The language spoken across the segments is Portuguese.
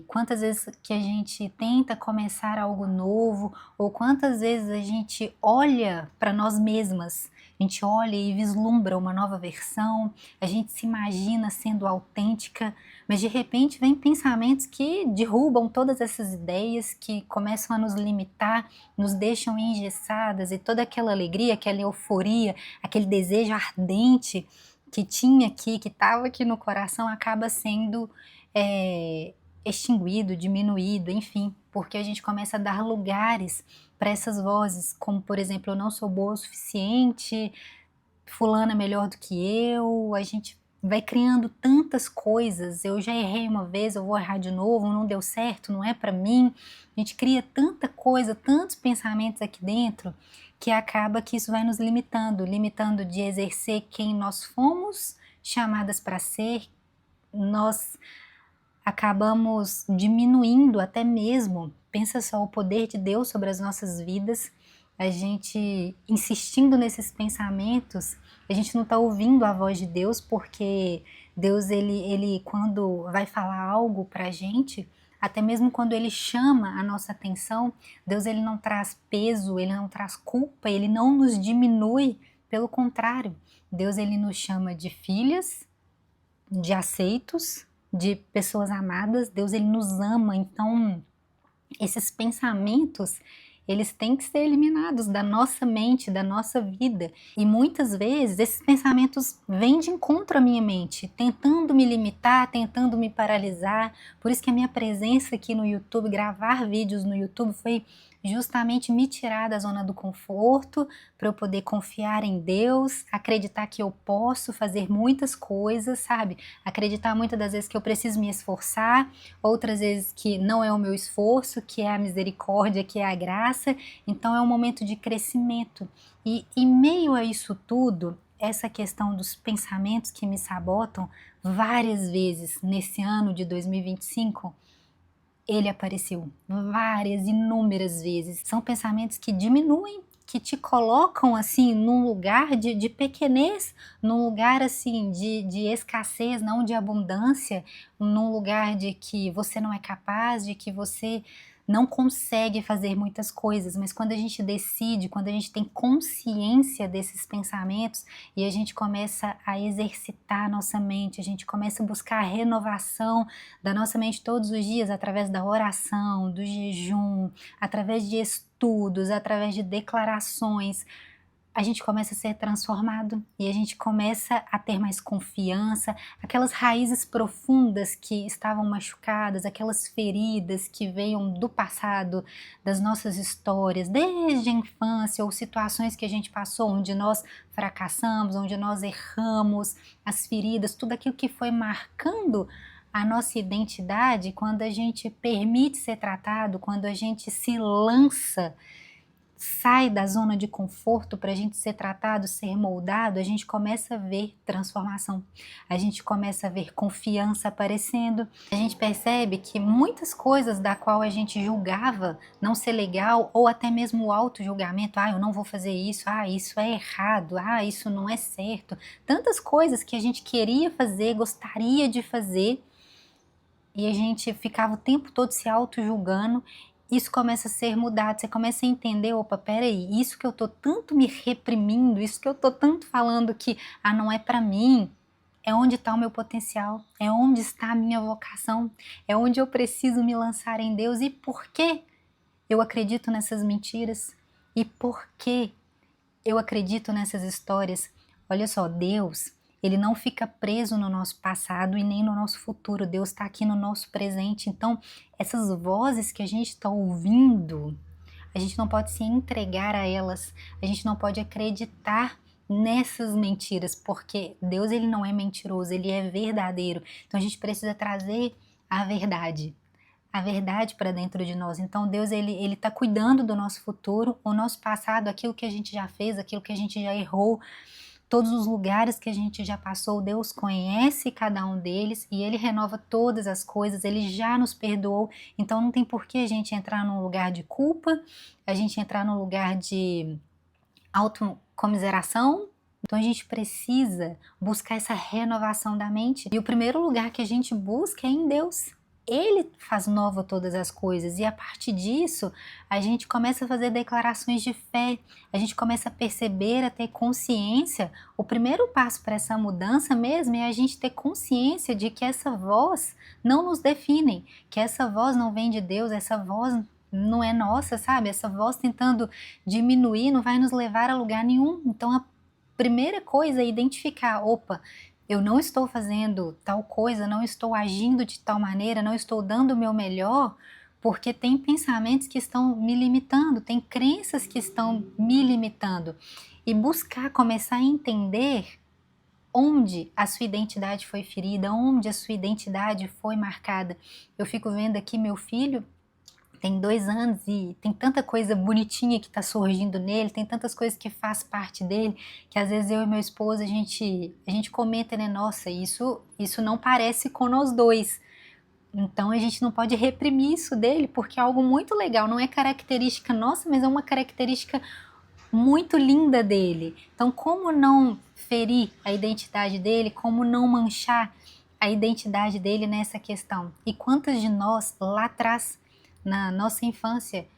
Quantas vezes que a gente tenta começar algo novo, ou quantas vezes a gente olha para nós mesmas, a gente olha e vislumbra uma nova versão, a gente se imagina sendo autêntica, mas de repente vem pensamentos que derrubam todas essas ideias, que começam a nos limitar, nos deixam engessadas, e toda aquela alegria, aquela euforia, aquele desejo ardente que tinha aqui, que estava aqui no coração, acaba sendo eh, extinguido, diminuído, enfim, porque a gente começa a dar lugares para essas vozes, como por exemplo, eu não sou boa o suficiente, fulano é melhor do que eu, a gente vai criando tantas coisas, eu já errei uma vez, eu vou errar de novo, não deu certo, não é para mim. A gente cria tanta coisa, tantos pensamentos aqui dentro, que acaba que isso vai nos limitando, limitando de exercer quem nós fomos chamadas para ser. Nós acabamos diminuindo até mesmo, pensa só, o poder de Deus sobre as nossas vidas, a gente insistindo nesses pensamentos, a gente não está ouvindo a voz de Deus, porque Deus, ele quando vai falar algo pra gente, até mesmo quando ele chama a nossa atenção, Deus ele não traz peso, ele não traz culpa, ele não nos diminui, pelo contrário, Deus ele nos chama de filhas, de aceitos, de pessoas amadas. Deus ele nos ama, então esses pensamentos eles têm que ser eliminados da nossa mente, da nossa vida. E muitas vezes esses pensamentos vêm de encontro à minha mente, tentando me limitar, tentando me paralisar. Por isso que a minha presença aqui no YouTube, gravar vídeos no YouTube, foi justamente me tirar da zona do conforto, para eu poder confiar em Deus, acreditar que eu posso fazer muitas coisas, sabe? Acreditar muitas das vezes que eu preciso me esforçar, outras vezes que não é o meu esforço, que é a misericórdia, que é a graça. Então é um momento de crescimento. E em meio a isso tudo, essa questão dos pensamentos que me sabotam, várias vezes nesse ano de 2025, ele apareceu várias, inúmeras vezes. São pensamentos que diminuem, que te colocam assim num lugar de pequenez, num lugar assim de escassez, não de abundância, num lugar de que você não é capaz, de que você não consegue fazer muitas coisas. Mas quando a gente decide, quando a gente tem consciência desses pensamentos e a gente começa a exercitar a nossa mente, a gente começa a buscar a renovação da nossa mente todos os dias, através da oração, do jejum, através de estudos, através de declarações, a gente começa a ser transformado e a gente começa a ter mais confiança, aquelas raízes profundas que estavam machucadas, aquelas feridas que veio do passado, das nossas histórias, desde a infância, ou situações que a gente passou, onde nós fracassamos, onde nós erramos, as feridas, tudo aquilo que foi marcando a nossa identidade. Quando a gente permite ser tratado, quando a gente se lança, sai da zona de conforto para a gente ser tratado, ser moldado, a gente começa a ver transformação, a gente começa a ver confiança aparecendo, a gente percebe que muitas coisas da qual a gente julgava não ser legal, ou até mesmo o auto-julgamento, eu não vou fazer isso, isso é errado, isso não é certo, tantas coisas que a gente queria fazer, gostaria de fazer, e a gente ficava o tempo todo se auto-julgando. Isso começa a ser mudado, você começa a entender, opa, peraí, isso que eu tô tanto me reprimindo, isso que eu tô tanto falando que, não é pra mim, é onde está o meu potencial, é onde está a minha vocação, é onde eu preciso me lançar em Deus. E por que eu acredito nessas mentiras? E por que eu acredito nessas histórias? Olha só, Deus, ele não fica preso no nosso passado e nem no nosso futuro. Deus está aqui no nosso presente. Então, essas vozes que a gente está ouvindo, a gente não pode se entregar a elas. A gente não pode acreditar nessas mentiras, porque Deus ele não é mentiroso, ele é verdadeiro. Então, a gente precisa trazer a verdade para dentro de nós. Então Deus ele está cuidando do nosso futuro, o nosso passado, aquilo que a gente já fez, aquilo que a gente já errou, todos os lugares que a gente já passou, Deus conhece cada um deles e Ele renova todas as coisas, Ele já nos perdoou, então não tem por que a gente entrar num lugar de culpa, a gente entrar num lugar de autocomiseração. Então a gente precisa buscar essa renovação da mente, e o primeiro lugar que a gente busca é em Deus. Ele faz nova todas as coisas, e a partir disso a gente começa a fazer declarações de fé, a gente começa a perceber, a ter consciência. O primeiro passo para essa mudança mesmo é a gente ter consciência de que essa voz não nos define, que essa voz não vem de Deus, essa voz não é nossa, sabe? Essa voz tentando diminuir não vai nos levar a lugar nenhum. Então a primeira coisa é identificar, opa, eu não estou fazendo tal coisa, não estou agindo de tal maneira, não estou dando o meu melhor, porque tem pensamentos que estão me limitando, tem crenças que estão me limitando. E buscar começar a entender onde a sua identidade foi ferida, onde a sua identidade foi marcada. Eu fico vendo aqui meu filho, tem 2 anos e tem tanta coisa bonitinha que está surgindo nele, tem tantas coisas que faz parte dele, que às vezes eu e meu esposo a gente comenta, né? Nossa, isso não parece com nós dois. Então a gente não pode reprimir isso dele, porque é algo muito legal, não é característica nossa, mas é uma característica muito linda dele. Então, como não ferir a identidade dele, como não manchar a identidade dele nessa questão? E quantas de nós lá atrás, na nossa infância,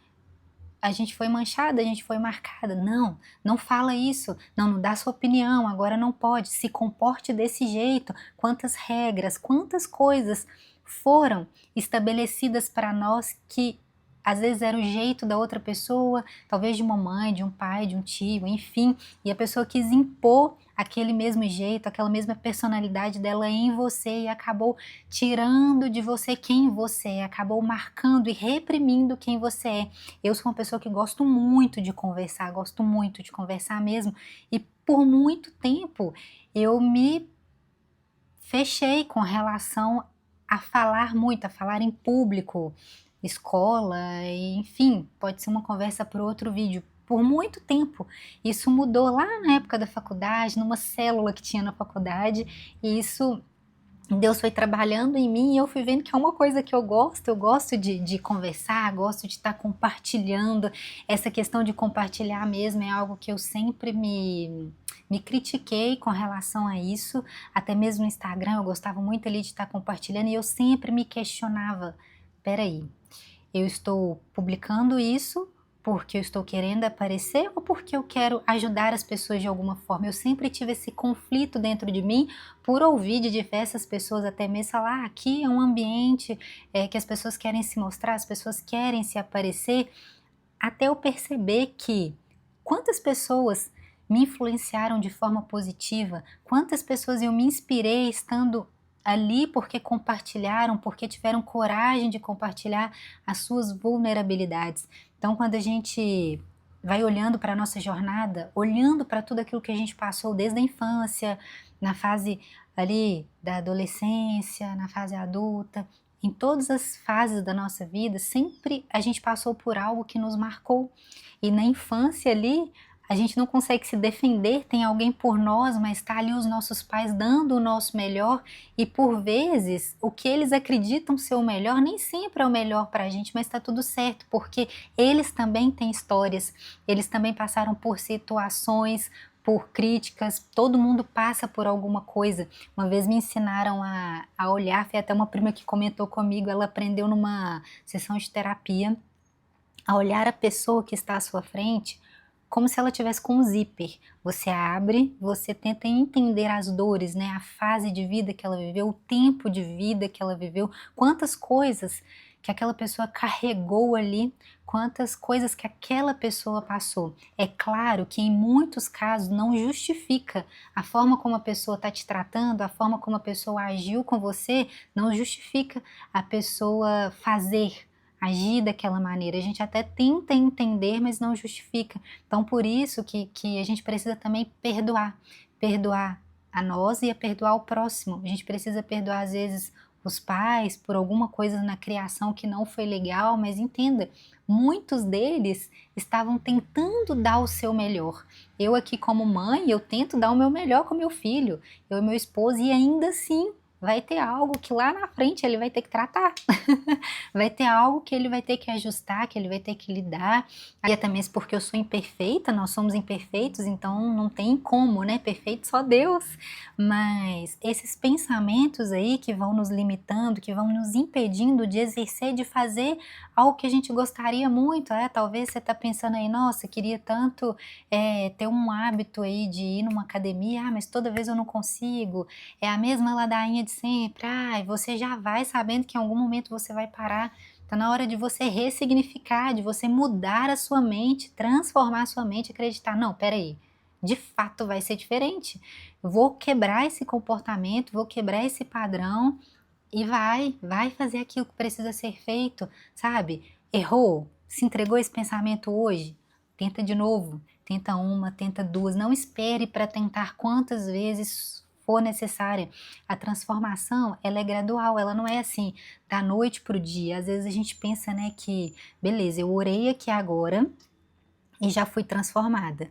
a gente foi manchada, a gente foi marcada? Não, não fala isso, não dá sua opinião, agora não pode, se comporte desse jeito. Quantas regras, quantas coisas foram estabelecidas para nós que às vezes era o jeito da outra pessoa, talvez de uma mãe, de um pai, de um tio, enfim, e a pessoa quis impor aquele mesmo jeito, aquela mesma personalidade dela em você e acabou tirando de você quem você é, acabou marcando e reprimindo quem você é. Eu sou uma pessoa que gosto muito de conversar mesmo, e por muito tempo eu me fechei com relação a falar muito, a falar em público, escola, enfim, pode ser uma conversa para outro vídeo. Por muito tempo, isso mudou lá na época da faculdade, numa célula que tinha na faculdade, e isso Deus foi trabalhando em mim e eu fui vendo que é uma coisa que eu gosto de conversar, gosto de estar compartilhando. Essa questão de compartilhar mesmo é algo que eu sempre me critiquei com relação a isso, até mesmo no Instagram eu gostava muito ali de estar compartilhando e eu sempre me questionava, peraí, eu estou publicando isso porque eu estou querendo aparecer ou porque eu quero ajudar as pessoas de alguma forma? Eu sempre tive esse conflito dentro de mim por ouvir de diversas pessoas até mesmo falar, aqui é um ambiente que as pessoas querem se mostrar, as pessoas querem se aparecer, até eu perceber que quantas pessoas me influenciaram de forma positiva, quantas pessoas eu me inspirei estando ali porque compartilharam, porque tiveram coragem de compartilhar as suas vulnerabilidades. Então, quando a gente vai olhando para a nossa jornada, olhando para tudo aquilo que a gente passou desde a infância, na fase ali da adolescência, na fase adulta, em todas as fases da nossa vida, sempre a gente passou por algo que nos marcou. E na infância ali, a gente não consegue se defender, tem alguém por nós, mas está ali os nossos pais dando o nosso melhor e por vezes o que eles acreditam ser o melhor nem sempre é o melhor para a gente, mas está tudo certo, porque eles também têm histórias, eles também passaram por situações, por críticas, todo mundo passa por alguma coisa. Uma vez me ensinaram a olhar, foi até uma prima que comentou comigo, ela aprendeu numa sessão de terapia a olhar a pessoa que está à sua frente como se ela tivesse com um zíper. Você abre, você tenta entender as dores, né? A fase de vida que ela viveu, o tempo de vida que ela viveu, quantas coisas que aquela pessoa carregou ali, quantas coisas que aquela pessoa passou. É claro que em muitos casos não justifica a forma como a pessoa está te tratando, a forma como a pessoa agiu com você, não justifica a pessoa fazer, agir daquela maneira. A gente até tenta entender, mas não justifica. Então, por isso que a gente precisa também perdoar. Perdoar a nós e a perdoar o próximo. A gente precisa perdoar, às vezes, os pais por alguma coisa na criação que não foi legal, mas entenda, muitos deles estavam tentando dar o seu melhor. Eu aqui como mãe, eu tento dar o meu melhor com meu filho, eu e meu esposo, e ainda assim vai ter algo que lá na frente ele vai ter que tratar. Vai ter algo que ele vai ter que ajustar, que ele vai ter que lidar. E até mesmo porque eu sou imperfeita, nós somos imperfeitos, então não tem como, né? Perfeito só Deus. Mas esses pensamentos aí que vão nos limitando, que vão nos impedindo de exercer, de fazer algo que a gente gostaria muito, talvez você tá pensando aí, nossa, queria tanto ter um hábito aí de ir numa academia, mas toda vez eu não consigo, é a mesma ladainha de sempre, você já vai sabendo que em algum momento você vai parar. Tá na hora de você ressignificar, de você mudar a sua mente, transformar a sua mente, acreditar, não, peraí, de fato vai ser diferente. Vou quebrar esse comportamento, vou quebrar esse padrão e vai fazer aquilo que precisa ser feito, sabe? Errou, se entregou esse pensamento hoje, tenta de novo, tenta uma, tenta duas, não espere para tentar quantas vezes for necessária. A transformação, ela é gradual, ela não é assim, da noite pro dia. Às vezes a gente pensa, né, que beleza, eu orei aqui agora e já fui transformada.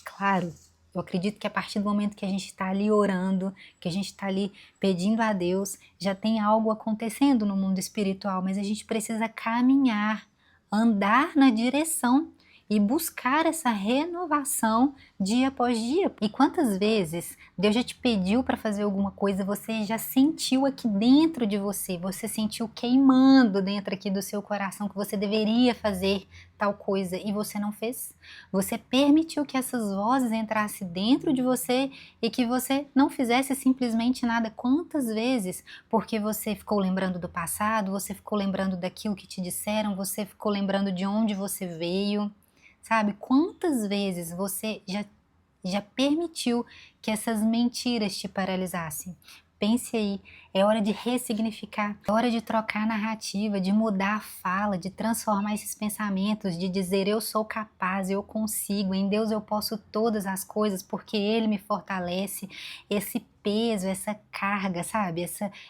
Claro, eu acredito que a partir do momento que a gente está ali orando, que a gente está ali pedindo a Deus, já tem algo acontecendo no mundo espiritual, mas a gente precisa caminhar, andar na direção e buscar essa renovação dia após dia. E quantas vezes Deus já te pediu para fazer alguma coisa, você já sentiu aqui dentro de você, você sentiu queimando dentro aqui do seu coração que você deveria fazer tal coisa e você não fez? Você permitiu que essas vozes entrassem dentro de você e que você não fizesse simplesmente nada. Quantas vezes? Porque você ficou lembrando do passado, você ficou lembrando daquilo que te disseram, você ficou lembrando de onde você veio, sabe? Quantas vezes você já permitiu que essas mentiras te paralisassem? Pense aí, é hora de ressignificar, é hora de trocar a narrativa, de mudar a fala, de transformar esses pensamentos, de dizer eu sou capaz, eu consigo, em Deus eu posso todas as coisas porque Ele me fortalece. Esse peso, essa carga, sabe?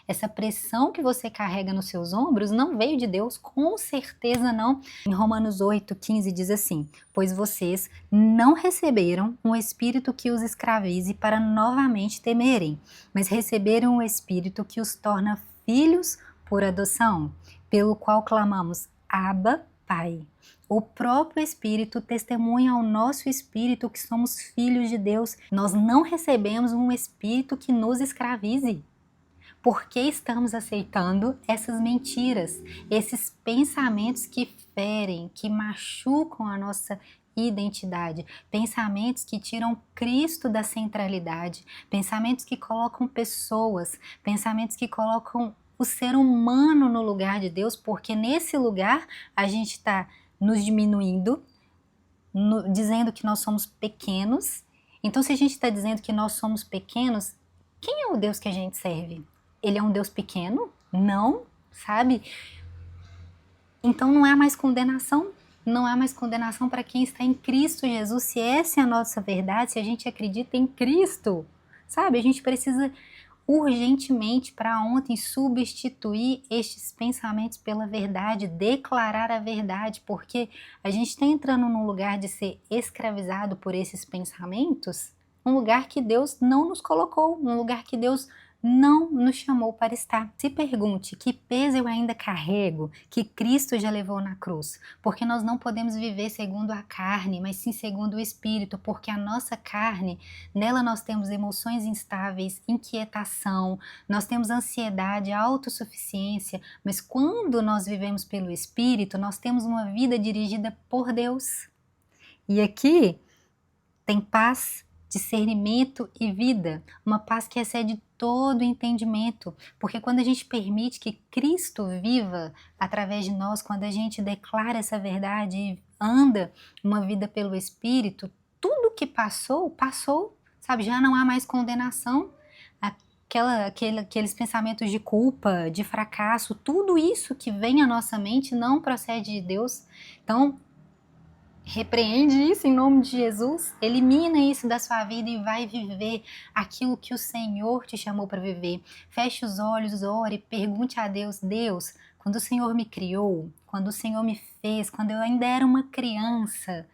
Essa pressão que você carrega nos seus ombros não veio de Deus, com certeza não. Em Romanos 8,15 diz assim, pois vocês não receberam um espírito que os escravize para novamente temerem, mas receberam um espírito que os torna filhos por adoção, pelo qual clamamos, Abba, Pai. O próprio Espírito testemunha ao nosso espírito que somos filhos de Deus. Nós não recebemos um espírito que nos escravize. Por que estamos aceitando essas mentiras, esses pensamentos que ferem, que machucam a nossa identidade, pensamentos que tiram Cristo da centralidade, pensamentos que colocam pessoas, pensamentos que colocam o ser humano no lugar de Deus, porque nesse lugar a gente está nos diminuindo, dizendo que nós somos pequenos. Então, se a gente está dizendo que nós somos pequenos, quem é o Deus que a gente serve? Ele é um Deus pequeno? Não, sabe? Então não há mais condenação. Não há mais condenação para quem está em Cristo Jesus. Se essa é a nossa verdade, se a gente acredita em Cristo, sabe? A gente precisa urgentemente para ontem substituir estes pensamentos pela verdade, declarar a verdade, porque a gente está entrando num lugar de ser escravizado por esses pensamentos, um lugar que Deus não nos colocou, um lugar que Deus não nos chamou para estar. Se pergunte, que peso eu ainda carrego, que Cristo já levou na cruz? Porque nós não podemos viver segundo a carne, mas sim segundo o Espírito, porque a nossa carne, nela nós temos emoções instáveis, inquietação, nós temos ansiedade, autossuficiência, mas quando nós vivemos pelo Espírito, nós temos uma vida dirigida por Deus. E aqui tem paz, discernimento e vida, uma paz que excede todo entendimento, porque quando a gente permite que Cristo viva através de nós, quando a gente declara essa verdade e anda uma vida pelo Espírito, tudo que passou, passou, sabe? Já não há mais condenação, aqueles pensamentos de culpa, de fracasso, tudo isso que vem à nossa mente não procede de Deus. Então, repreende isso em nome de Jesus, elimina isso da sua vida e vai viver aquilo que o Senhor te chamou para viver. Feche os olhos, ore, pergunte a Deus, Deus, quando o Senhor me criou, quando o Senhor me fez, quando eu ainda era uma criança,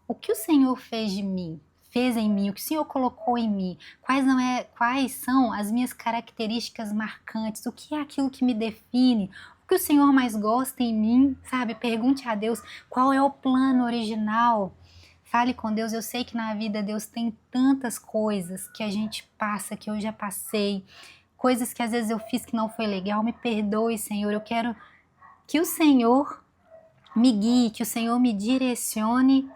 o que o Senhor fez de mim? fez em mim, o que o Senhor colocou em mim, quais são as minhas características marcantes, o que é aquilo que me define, o que o Senhor mais gosta em mim, sabe? Pergunte a Deus qual é o plano original. Fale com Deus. Eu sei que na vida Deus tem tantas coisas que a gente passa, que eu já passei, coisas que às vezes eu fiz que não foi legal. Me perdoe, Senhor. Eu quero que o Senhor me guie, que o Senhor me direcione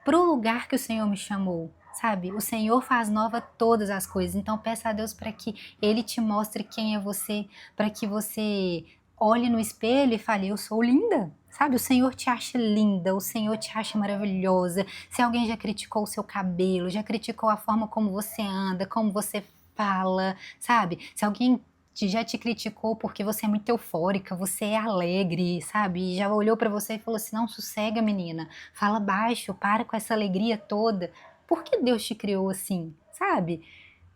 para o lugar que o Senhor me chamou, sabe? O Senhor faz nova todas as coisas, então peça a Deus para que Ele te mostre quem é você, para que você olhe no espelho e fale, eu sou linda, sabe? O Senhor te acha linda, o Senhor te acha maravilhosa. Se alguém já criticou o seu cabelo, já criticou a forma como você anda, como você fala, sabe? Se alguém já te criticou porque você é muito eufórica, você é alegre, sabe? E já olhou pra você e falou assim, não, sossega, menina, fala baixo, para com essa alegria toda. Por que Deus te criou assim, sabe?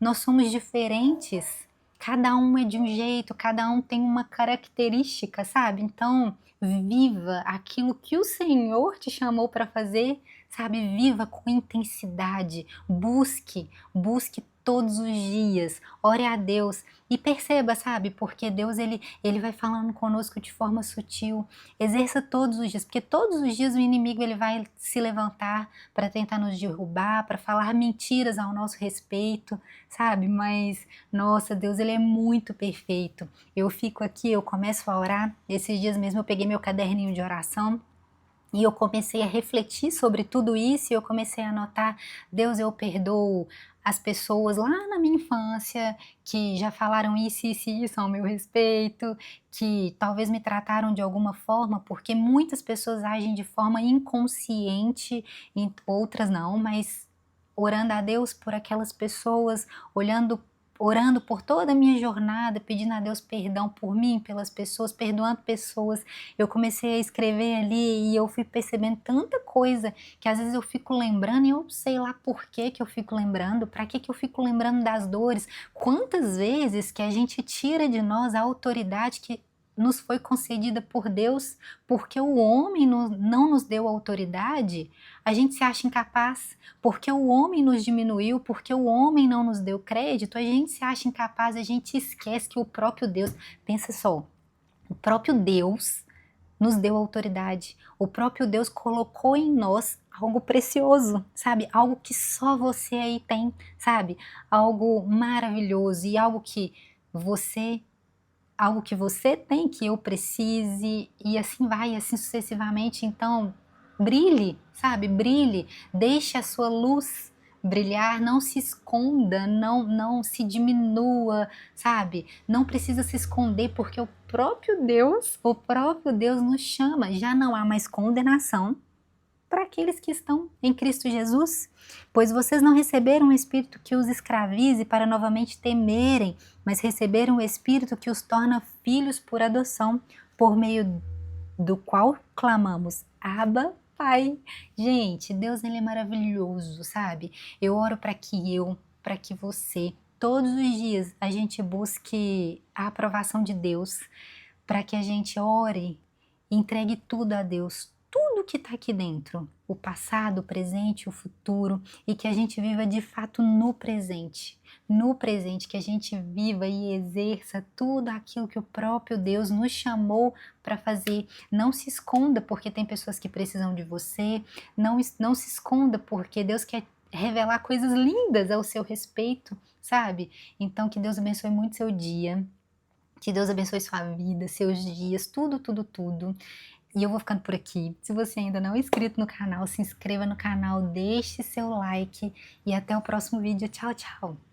Nós somos diferentes, cada um é de um jeito, cada um tem uma característica, sabe? Então, viva aquilo que o Senhor te chamou para fazer, sabe? Viva com intensidade, busque todos os dias, ore a Deus e perceba, sabe? Porque Deus ele vai falando conosco de forma sutil. Exerça todos os dias, porque todos os dias o inimigo ele vai se levantar para tentar nos derrubar, para falar mentiras ao nosso respeito, sabe? Mas nossa, Deus ele é muito perfeito. Eu fico aqui, eu começo a orar. Esses dias mesmo eu peguei meu caderninho de oração e eu comecei a refletir sobre tudo isso e eu comecei a anotar, Deus, eu perdoo as pessoas lá na minha infância que já falaram isso, isso e isso ao meu respeito, que talvez me trataram de alguma forma, porque muitas pessoas agem de forma inconsciente, e outras não, mas orando a Deus por aquelas pessoas, orando por toda a minha jornada, pedindo a Deus perdão por mim, pelas pessoas, perdoando pessoas. Eu comecei a escrever ali e eu fui percebendo tanta coisa que às vezes eu fico lembrando e eu sei lá por que que eu fico lembrando, para que que eu fico lembrando das dores. Quantas vezes que a gente tira de nós a autoridade que nos foi concedida por Deus, porque o homem não nos deu autoridade, a gente se acha incapaz, porque o homem nos diminuiu, porque o homem não nos deu crédito, a gente se acha incapaz, a gente esquece que o próprio Deus, pensa só, o próprio Deus nos deu autoridade, o próprio Deus colocou em nós algo precioso, sabe? Algo que só você aí tem, sabe? Algo maravilhoso e algo que você tem, que eu precise, e assim vai, assim sucessivamente. Então, brilhe, sabe? Brilhe, deixe a sua luz brilhar, não se esconda, não se diminua, sabe? Não precisa se esconder, porque o próprio Deus nos chama, já não há mais condenação para aqueles que estão em Cristo Jesus, pois vocês não receberam um espírito que os escravize para novamente temerem, mas receberam um espírito que os torna filhos por adoção, por meio do qual clamamos, Abba, Pai. Gente, Deus ele é maravilhoso, sabe? Eu oro para que você, todos os dias a gente busque a aprovação de Deus, para que a gente ore, entregue tudo a Deus, tudo que está aqui dentro, o passado, o presente, o futuro, e que a gente viva de fato no presente, que a gente viva e exerça tudo aquilo que o próprio Deus nos chamou para fazer. Não se esconda porque tem pessoas que precisam de você, não se esconda porque Deus quer revelar coisas lindas ao seu respeito, sabe? Então que Deus abençoe muito seu dia, que Deus abençoe sua vida, seus dias, tudo, tudo, tudo. E eu vou ficando por aqui. Se você ainda não é inscrito no canal, se inscreva no canal, deixe seu like e até o próximo vídeo. Tchau, tchau!